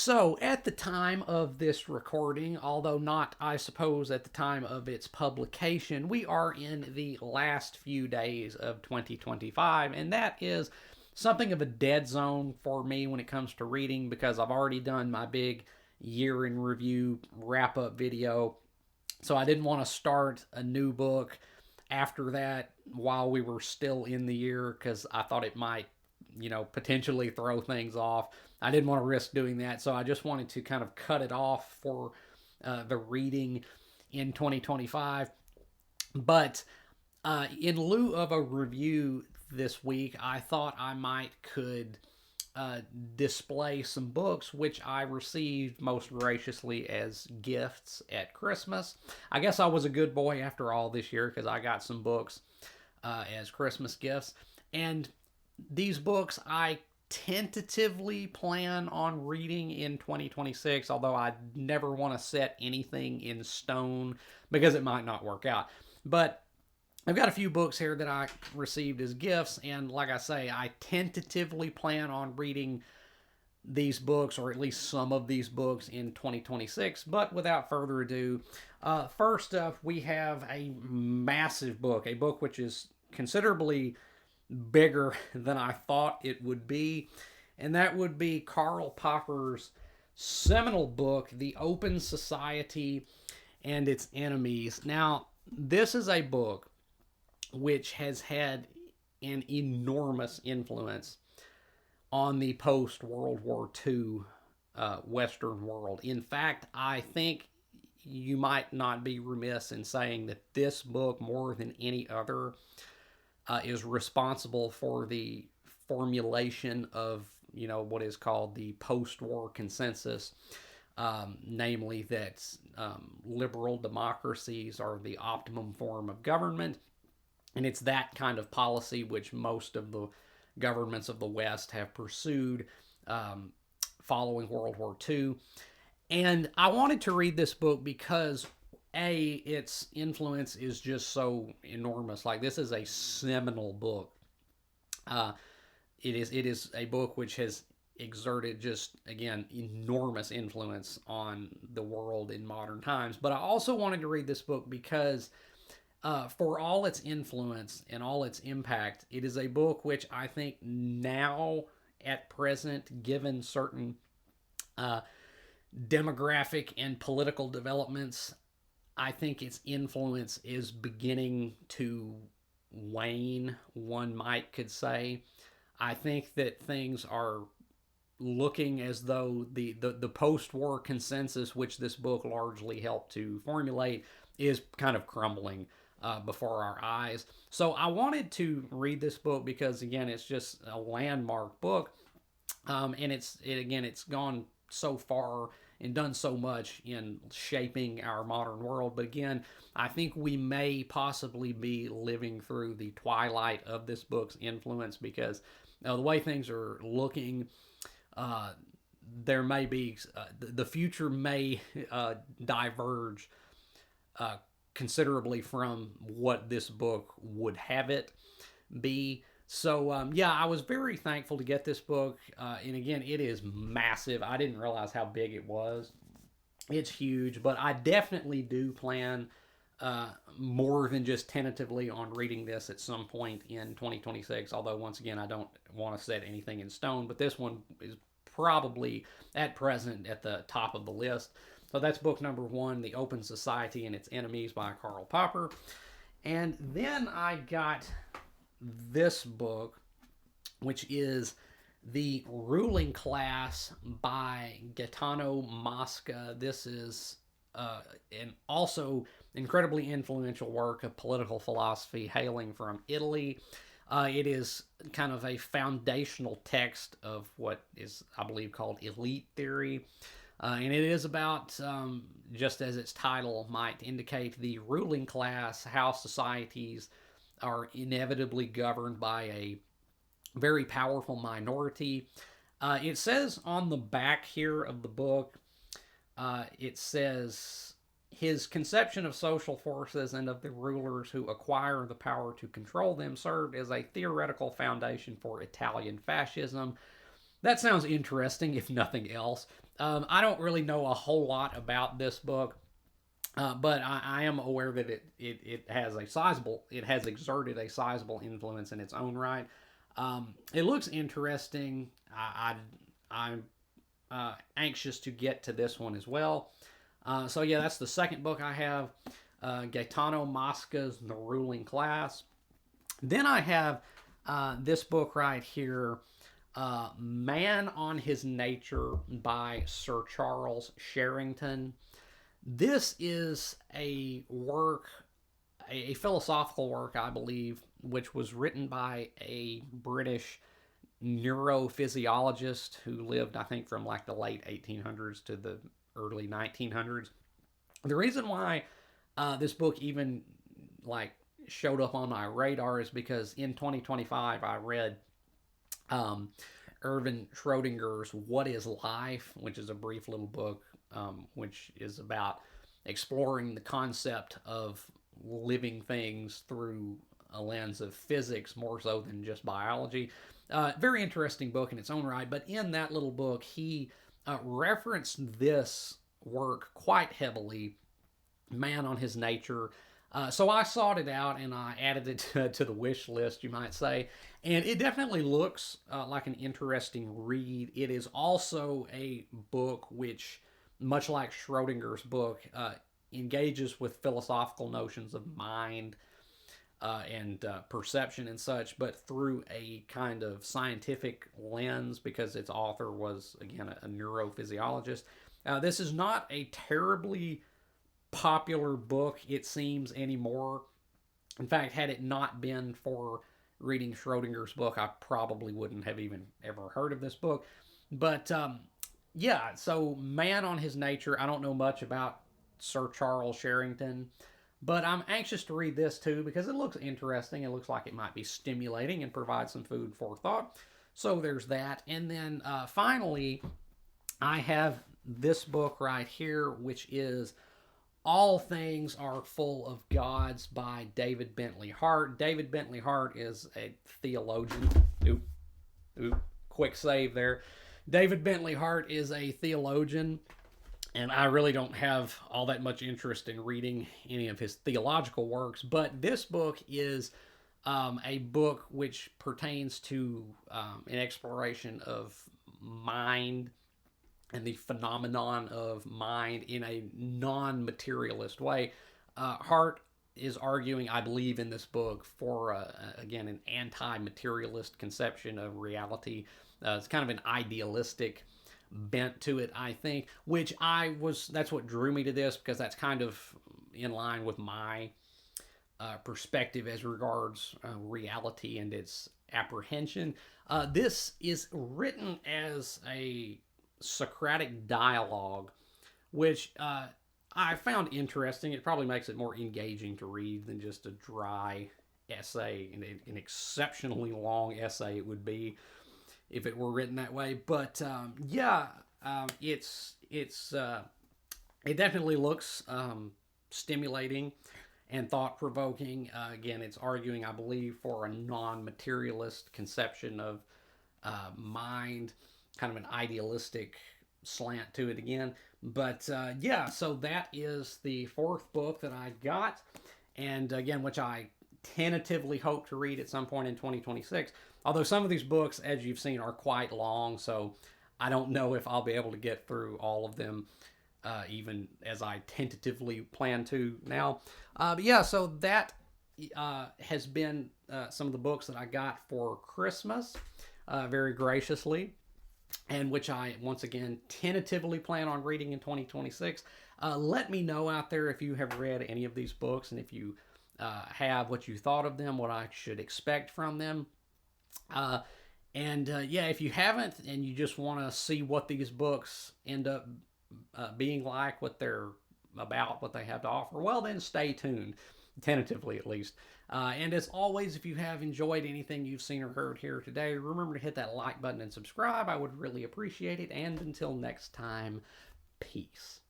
So, at the time of this recording, although not, I suppose, at the time of its publication, we are in the last few days of 2025, and that is something of a dead zone for me when it comes to reading because I've already done my big year in review wrap up video. So, I didn't want to start a new book after that while we were still in the year because I thought it might potentially throw things off. I didn't want to risk doing that, so I just wanted to kind of cut it off for the reading in 2025. But in lieu of a review this week, I thought I might could display some books which I received most graciously as gifts at Christmas. I guess I was a good boy after all this year because I got some books as Christmas gifts. And these books I tentatively plan on reading in 2026, although I never want to set anything in stone because it might not work out. But I've got a few books here that I received as gifts, and like I say, I tentatively plan on reading these books, or at least some of these books, in 2026. But without further ado, first up, we have a massive book, a book which is considerably bigger than I thought it would be, and that would be Karl Popper's seminal book, The Open Society and Its Enemies. Now, this is a book which has had an enormous influence on the post World War II Western world. In fact, I think you might not be remiss in saying that this book, more than any other, is responsible for the formulation of what is called the post-war consensus, namely that liberal democracies are the optimum form of government, and it's that kind of policy which most of the governments of the West have pursued following World War II. And I wanted to read this book because its influence is just so enormous. Like, this is a seminal book. It is a book which has exerted, just again, enormous influence on the world in modern times. But I also wanted to read this book because for all its influence and all its impact, it is a book which I think now, at present, given certain demographic and political developments, I think its influence is beginning to wane, one could say. I think that things are looking as though the post-war consensus, which this book largely helped to formulate, is kind of crumbling before our eyes. So I wanted to read this book because, again, it's just a landmark book, and it's gone so far and done so much in shaping our modern world. But again, I think we may possibly be living through the twilight of this book's influence because the way things are looking, there may be the future may diverge considerably from what this book would have it be. So, yeah, I was very thankful to get this book. And again, it is massive. I didn't realize how big it was. It's huge, but I definitely do plan more than just tentatively on reading this at some point in 2026. Although, once again, I don't want to set anything in stone, but this one is probably at present at the top of the list. So that's book number one, The Open Society and Its Enemies by Karl Popper. And then I got this book, which is The Ruling Class by Gaetano Mosca. This is an also incredibly influential work of political philosophy hailing from Italy. It is kind of a foundational text of what is, I believe, called elite theory. And it is about, just as its title might indicate, the ruling class, how societies are inevitably governed by a very powerful minority. It says on the back here of the book, it says, his conception of social forces and of the rulers who acquire the power to control them served as a theoretical foundation for Italian fascism. That sounds interesting, if nothing else. I don't really know a whole lot about this book, but I am aware that it has a sizable, it has exerted a sizable influence in its own right. It looks interesting. I'm anxious to get to this one as well. So yeah, that's the second book I have, Gaetano Mosca's The Ruling Class. Then I have this book right here, Man on His Nature by Sir Charles Sherrington. This is a work, a philosophical work, I believe, which was written by a British neurophysiologist who lived, I think, from like the late 1800s to the early 1900s. The reason why this book even like showed up on my radar is because in 2025 I read um, Erwin Schrodinger's What is Life, which is a brief little book, which is about exploring the concept of living things through a lens of physics more so than just biology. Very interesting book in its own right, but in that little book, he referenced this work quite heavily, Man on His Nature. So I sought it out and I added it to the wish list, you might say. And it definitely looks like an interesting read. It is also a book which, much like Schrodinger's book, engages with philosophical notions of mind and perception and such, but through a kind of scientific lens because its author was, again, a neurophysiologist. This is not a terribly popular book, it seems, anymore. In fact, had it not been for reading Schrodinger's book, I probably wouldn't have even ever heard of this book. But yeah, so Man on His Nature, I don't know much about Sir Charles Sherrington, but I'm anxious to read this too because it looks interesting. It looks like it might be stimulating and provide some food for thought. So there's that. And then finally, I have this book right here, which is All Things Are Full of Gods by David Bentley Hart. David Bentley Hart is a theologian. Oop, oop, quick save there. David Bentley Hart is a theologian, and I really don't have all that much interest in reading any of his theological works, but this book is a book which pertains to an exploration of mind and the phenomenon of mind in a non materialist way. Hart is arguing, I believe, in this book for, again, an anti materialist conception of reality. It's kind of an idealistic bent to it, I think, which that's what drew me to this because that's kind of in line with my perspective as regards reality and its apprehension. This is written as a Socratic dialogue, which I found interesting. It probably makes it more engaging to read than just a dry essay, and an exceptionally long essay it would be if it were written that way. But yeah, it definitely looks stimulating and thought provoking. Again, it's arguing, I believe, for a non materialist conception of mind, kind of an idealistic slant to it again. But yeah, so that is the fourth book that I got, and again, which I tentatively hope to read at some point in 2026. Although some of these books, as you've seen, are quite long, so I don't know if I'll be able to get through all of them, even as I tentatively plan to now. But yeah, so that has been some of the books that I got for Christmas, very graciously, and which I, once again, tentatively plan on reading in 2026. Let me know out there if you have read any of these books, and if you have, what you thought of them, what I should expect from them. And yeah, if you haven't and you just want to see what these books end up being like, what they're about, what they have to offer, well, then stay tuned, tentatively at least. And as always, if you have enjoyed anything you've seen or heard here today, remember to hit that like button and subscribe. I would really appreciate it. And until next time, peace.